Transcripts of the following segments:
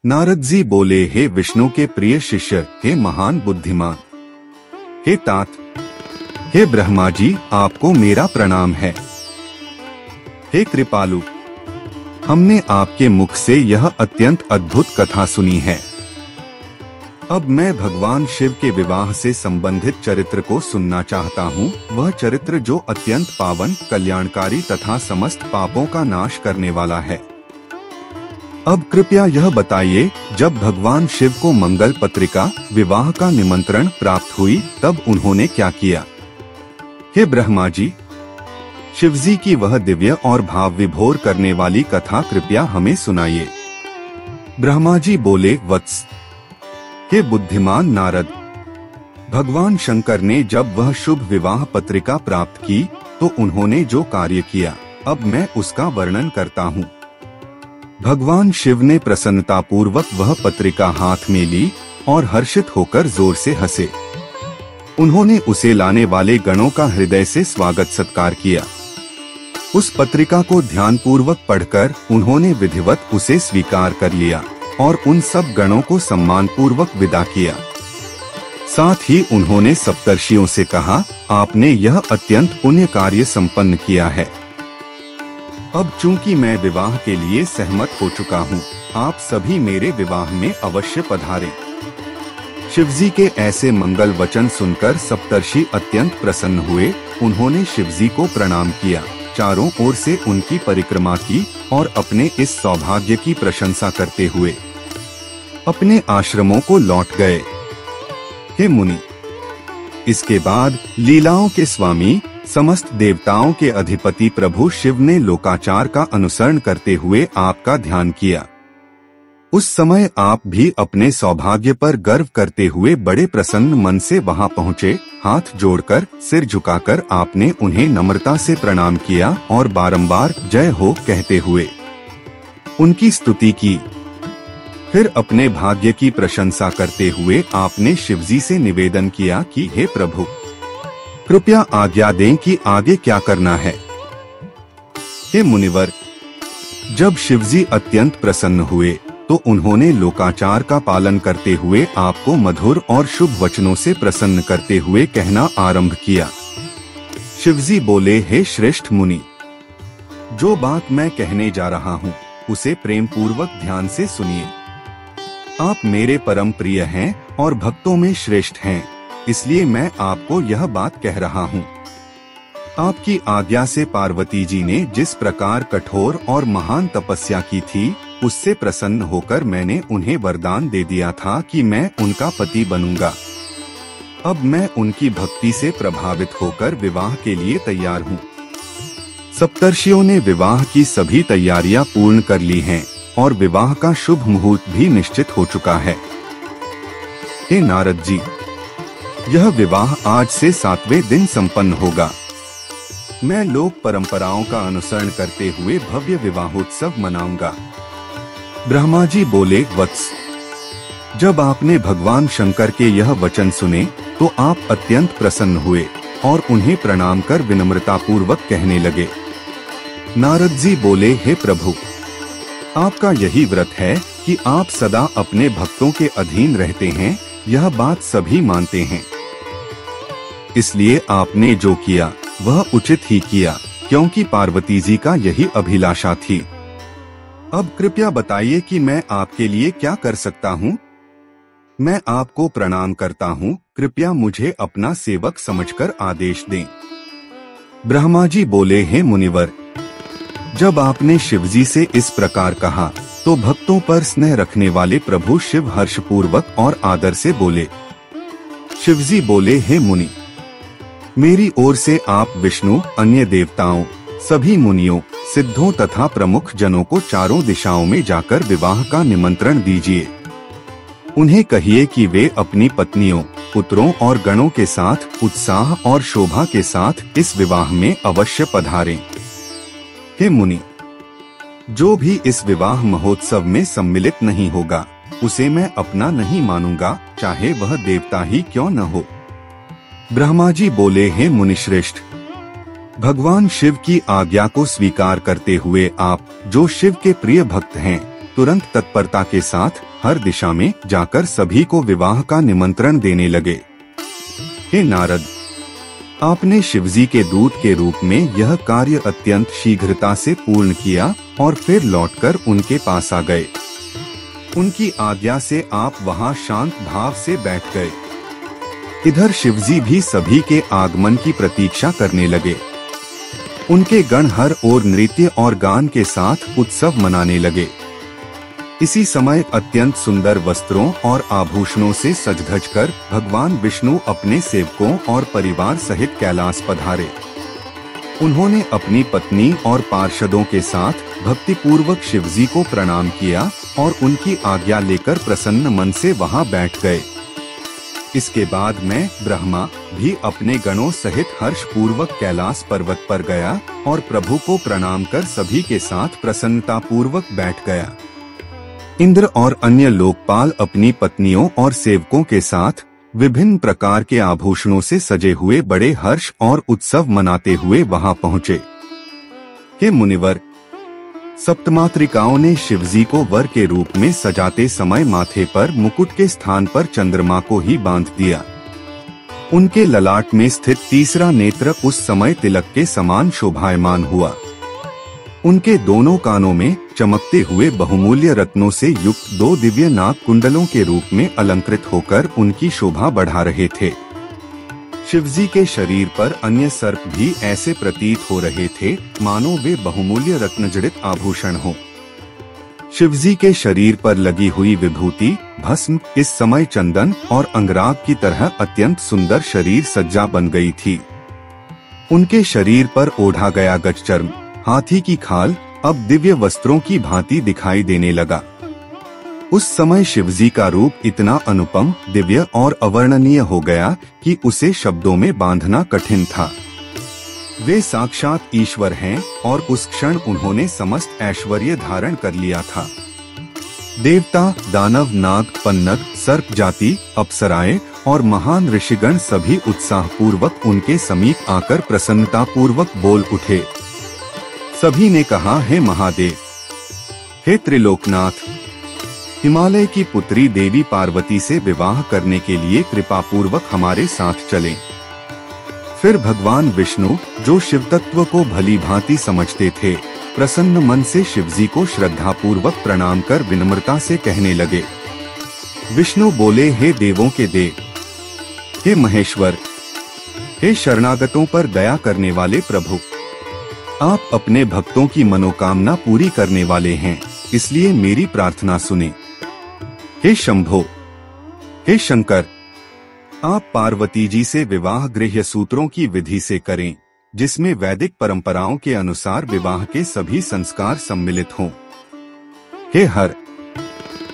नारद जी बोले, हे विष्णु के प्रिय शिष्य, हे महान बुद्धिमान, हे तात, हे ब्रह्मा जी, आपको मेरा प्रणाम है। हे कृपालु, हमने आपके मुख से यह अत्यंत अद्भुत कथा सुनी है। अब मैं भगवान शिव के विवाह से संबंधित चरित्र को सुनना चाहता हूँ। वह चरित्र जो अत्यंत पावन, कल्याणकारी तथा समस्त पापों का नाश करने वाला है। अब कृपया यह बताइए, जब भगवान शिव को मंगल पत्रिका विवाह का निमंत्रण प्राप्त हुई तब उन्होंने क्या किया? हे ब्रह्मा जी, शिवजी की वह दिव्य और भाव विभोर करने वाली कथा कृपया हमें सुनाइए। ब्रह्मा जी बोले, वत्स, हे बुद्धिमान नारद, भगवान शंकर ने जब वह शुभ विवाह पत्रिका प्राप्त की तो उन्होंने जो कार्य किया, अब मैं उसका वर्णन करता हूँ। भगवान शिव ने प्रसन्नतापूर्वक वह पत्रिका हाथ में ली और हर्षित होकर जोर से हंसे। उन्होंने उसे लाने वाले गणों का हृदय से स्वागत सत्कार किया। उस पत्रिका को ध्यानपूर्वक पढ़कर उन्होंने विधिवत उसे स्वीकार कर लिया और उन सब गणों को सम्मानपूर्वक विदा किया। साथ ही उन्होंने सप्तर्षियों से कहा, आपने यह अत्यंत पुण्य कार्य संपन्न किया है। अब चूंकि मैं विवाह के लिए सहमत हो चुका हूँ, आप सभी मेरे विवाह में अवश्य पधारें। शिवजी के ऐसे मंगल वचन सुनकर सप्तर्षि अत्यंत प्रसन्न हुए। उन्होंने शिवजी को प्रणाम किया, चारों ओर से उनकी परिक्रमा की और अपने इस सौभाग्य की प्रशंसा करते हुए अपने आश्रमों को लौट गए। हे मुनि, इसके बाद लीलाओं के स्वामी, समस्त देवताओं के अधिपति प्रभु शिव ने लोकाचार का अनुसरण करते हुए आपका ध्यान किया। उस समय आप भी अपने सौभाग्य पर गर्व करते हुए बड़े प्रसन्न मन से वहां पहुंचे। हाथ जोड़कर, सिर झुकाकर आपने उन्हें नम्रता से प्रणाम किया और बारंबार जय हो कहते हुए उनकी स्तुति की। फिर अपने भाग्य की प्रशंसा करते हुए आपने शिवजी से निवेदन किया कि हे प्रभु, कृपया आज्ञा दें कि आगे क्या करना है। हे मुनिवर, जब शिवजी अत्यंत प्रसन्न हुए तो उन्होंने लोकाचार का पालन करते हुए आपको मधुर और शुभ वचनों से प्रसन्न करते हुए कहना आरंभ किया। शिवजी बोले, हे श्रेष्ठ मुनि, जो बात मैं कहने जा रहा हूँ उसे प्रेम पूर्वक ध्यान से सुनिए। आप मेरे परम प्रिय हैं और भक्तों में श्रेष्ठ हैं, इसलिए मैं आपको यह बात कह रहा हूँ। आपकी आज्ञा से पार्वती जी ने जिस प्रकार कठोर और महान तपस्या की थी, उससे प्रसन्न होकर मैंने उन्हें वरदान दे दिया था कि मैं उनका पति बनूंगा। अब मैं उनकी भक्ति से प्रभावित होकर विवाह के लिए तैयार हूँ। सप्तर्षियों ने विवाह की सभी तैयारियां पूर्ण कर ली हैं और विवाह का शुभ मुहूर्त भी निश्चित हो चुका है। हे नारद जी, यह विवाह आज से 7वें दिन संपन्न होगा। मैं लोक परंपराओं का अनुसरण करते हुए भव्य विवाहोत्सव मनाऊंगा। ब्रह्मा जी बोले, वत्स, जब आपने भगवान शंकर के यह वचन सुने तो आप अत्यंत प्रसन्न हुए और उन्हें प्रणाम कर विनम्रता पूर्वक कहने लगे। नारद जी बोले, हे प्रभु, आपका यही व्रत है कि आप सदा अपने भक्तों के अधीन रहते हैं, यह बात सभी मानते हैं। इसलिए आपने जो किया वह उचित ही किया, क्योंकि पार्वती जी का यही अभिलाषा थी। अब कृपया बताइए कि मैं आपके लिए क्या कर सकता हूँ। मैं आपको प्रणाम करता हूँ, कृपया मुझे अपना सेवक समझकर आदेश दें। ब्रह्मा जी बोले, हे मुनिवर, जब आपने शिवजी से इस प्रकार कहा तो भक्तों पर स्नेह रखने वाले प्रभु शिव हर्षपूर्वक और आदर से बोले। शिवजी बोले, हे मुनि, मेरी ओर से आप विष्णु, अन्य देवताओं, सभी मुनियों, सिद्धों तथा प्रमुख जनों को चारों दिशाओं में जाकर विवाह का निमंत्रण दीजिए। उन्हें कहिए कि वे अपनी पत्नियों, पुत्रों और गणों के साथ उत्साह और शोभा के साथ इस विवाह में अवश्य पधारें। हे मुनि, जो भी इस विवाह महोत्सव में सम्मिलित नहीं होगा उसे मैं अपना नहीं मानूंगा, चाहे वह देवता ही क्यों न हो। ब्रह्मा जी बोले, हे मुनिश्रेष्ठ, भगवान शिव की आज्ञा को स्वीकार करते हुए आप, जो शिव के प्रिय भक्त हैं, तुरंत तत्परता के साथ हर दिशा में जाकर सभी को विवाह का निमंत्रण देने लगे। हे नारद, आपने शिवजी के दूत के रूप में यह कार्य अत्यंत शीघ्रता से पूर्ण किया और फिर लौटकर उनके पास आ गए। उनकी आज्ञा से आप वहां शांत भाव से बैठ गए। इधर शिवजी भी सभी के आगमन की प्रतीक्षा करने लगे। उनके गण हर ओर नृत्य और गान के साथ उत्सव मनाने लगे। इसी समय अत्यंत सुंदर वस्त्रों और आभूषणों से सज-धज कर भगवान विष्णु अपने सेवकों और परिवार सहित कैलाश पधारे। उन्होंने अपनी पत्नी और पार्षदों के साथ भक्तिपूर्वक शिवजी को प्रणाम किया और उनकी आज्ञा लेकर प्रसन्न मन से वहां बैठ गए। इसके बाद मैं ब्रह्मा भी अपने गणों सहित हर्ष पूर्वक कैलाश पर्वत पर गया और प्रभु को प्रणाम कर सभी के साथ प्रसन्नता पूर्वक बैठ गया। इंद्र और अन्य लोकपाल अपनी पत्नियों और सेवकों के साथ विभिन्न प्रकार के आभूषणों से सजे हुए बड़े हर्ष और उत्सव मनाते हुए वहां पहुँचे। हे मुनिवर, सप्तमातृकाओं ने शिवजी को वर के रूप में सजाते समय माथे पर मुकुट के स्थान पर चंद्रमा को ही बांध दिया। उनके ललाट में स्थित तीसरा नेत्र उस समय तिलक के समान शोभायमान हुआ। उनके दोनों कानों में चमकते हुए बहुमूल्य रत्नों से युक्त 2 दिव्य नाग कुंडलों के रूप में अलंकृत होकर उनकी शोभा बढ़ा रहे थे। शिवजी के शरीर पर अन्य सर्प भी ऐसे प्रतीत हो रहे थे मानो वे बहुमूल्य रत्नजड़ित आभूषण हो। शिवजी के शरीर पर लगी हुई विभूति भस्म इस समय चंदन और अंगराग की तरह अत्यंत सुंदर शरीर सज्जा बन गई थी। उनके शरीर पर ओढ़ा गया गजचर्म हाथी की खाल अब दिव्य वस्त्रों की भांति दिखाई देने लगा। उस समय शिवजी का रूप इतना अनुपम, दिव्य और अवर्णनीय हो गया कि उसे शब्दों में बांधना कठिन था। वे साक्षात ईश्वर हैं और उस क्षण उन्होंने समस्त ऐश्वर्य धारण कर लिया था। देवता, दानव, नाग, पन्नग, सर्प जाति, अप्सराएं और महान ऋषिगण सभी उत्साह पूर्वक उनके समीप आकर प्रसन्नता पूर्वक बोल उठे। सभी ने कहा, हे महादेव, हे त्रिलोकनाथ, हिमालय की पुत्री देवी पार्वती से विवाह करने के लिए कृपा पूर्वक हमारे साथ चलें। फिर भगवान विष्णु, जो शिव तत्व को भली भांति समझते थे, प्रसन्न मन से शिवजी को श्रद्धा पूर्वक प्रणाम कर विनम्रता से कहने लगे। विष्णु बोले, हे देवों के देव, हे महेश्वर, हे शरणागतों पर दया करने वाले प्रभु, आप अपने भक्तों की मनोकामना पूरी करने वाले हैं, इसलिए मेरी प्रार्थना सुने। हे शंभो, हे शंकर, आप पार्वती जी से विवाह गृह्य सूत्रों की विधि से करें, जिसमें वैदिक परंपराओं के अनुसार विवाह के सभी संस्कार सम्मिलित हों। हे हर,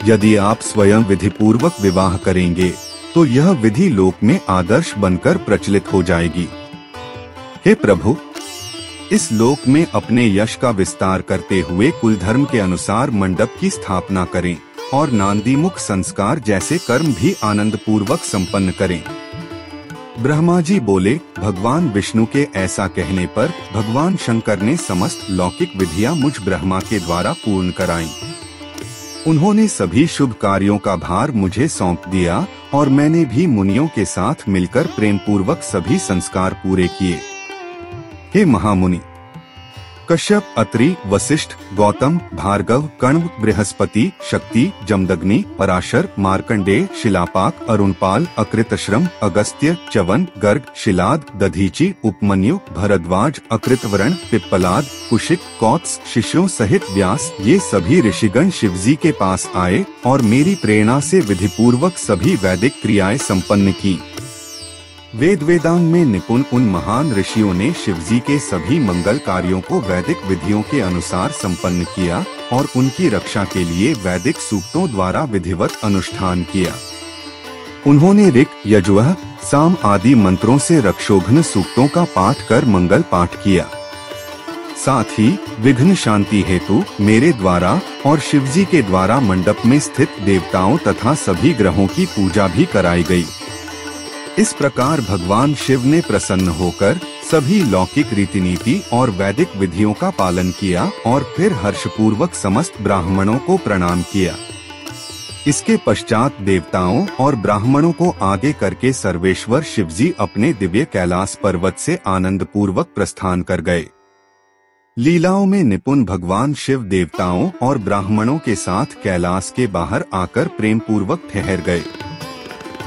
यदि आप स्वयं विधि पूर्वक विवाह करेंगे तो यह विधि लोक में आदर्श बनकर प्रचलित हो जाएगी। हे प्रभु, इस लोक में अपने यश का विस्तार करते हुए कुल धर्म के अनुसार मंडप की स्थापना करें और नांदीमुख संस्कार जैसे कर्म भी आनंद पूर्वक संपन्न करें। ब्रह्मा जी बोले, भगवान विष्णु के ऐसा कहने पर भगवान शंकर ने समस्त लौकिक विधियां मुझ ब्रह्मा के द्वारा पूर्ण कराईं। उन्होंने सभी शुभ कार्यों का भार मुझे सौंप दिया और मैंने भी मुनियों के साथ मिलकर प्रेम पूर्वक सभी संस्कार पूरे किए। हे महामुनि, कश्यप, अत्रि, वशिष्ठ, गौतम, भार्गव, कण्व, बृहस्पति, शक्ति, जमदग्नि, पराशर, मार्कंडेय, शिलापाक, अरुणपाल, अकृतश्रम, अगस्त्य, च्यवन, गर्ग, शिलाद, दधीचि, उपमन्यु, भरद्वाज, अकृतवरण, पिप्पलाद, कुशिक, कौत्स, शिष्यों सहित व्यास, ये सभी ऋषिगण शिवजी के पास आए और मेरी प्रेरणा से विधिपूर्वक सभी वैदिक क्रियाएं संपन्न की। वेद वेदांग में निपुण उन महान ऋषियों ने शिवजी के सभी मंगल कार्यों को वैदिक विधियों के अनुसार संपन्न किया और उनकी रक्षा के लिए वैदिक सूक्तों द्वारा विधिवत अनुष्ठान किया। उन्होंने ऋक्, यजुः, साम आदि मंत्रों से रक्षोघ्न सूक्तों का पाठ कर मंगल पाठ किया। साथ ही विघ्न शांति हेतु मेरे द्वारा और शिवजी के द्वारा मंडप में स्थित देवताओं तथा सभी ग्रहों की पूजा भी कराई गई। इस प्रकार भगवान शिव ने प्रसन्न होकर सभी लौकिक रीति नीति और वैदिक विधियों का पालन किया और फिर हर्षपूर्वक समस्त ब्राह्मणों को प्रणाम किया। इसके पश्चात देवताओं और ब्राह्मणों को आगे करके सर्वेश्वर शिवजी अपने दिव्य कैलाश पर्वत से आनंद पूर्वक प्रस्थान कर गए। लीलाओं में निपुण भगवान शिव देवताओं और ब्राह्मणों के साथ कैलाश के बाहर आकर प्रेम पूर्वक ठहर गए।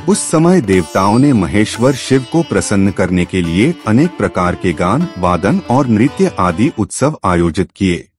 उस समय देवताओं ने महेश्वर शिव को प्रसन्न करने के लिए अनेक प्रकार के गान, वादन और नृत्य आदि उत्सव आयोजित किए।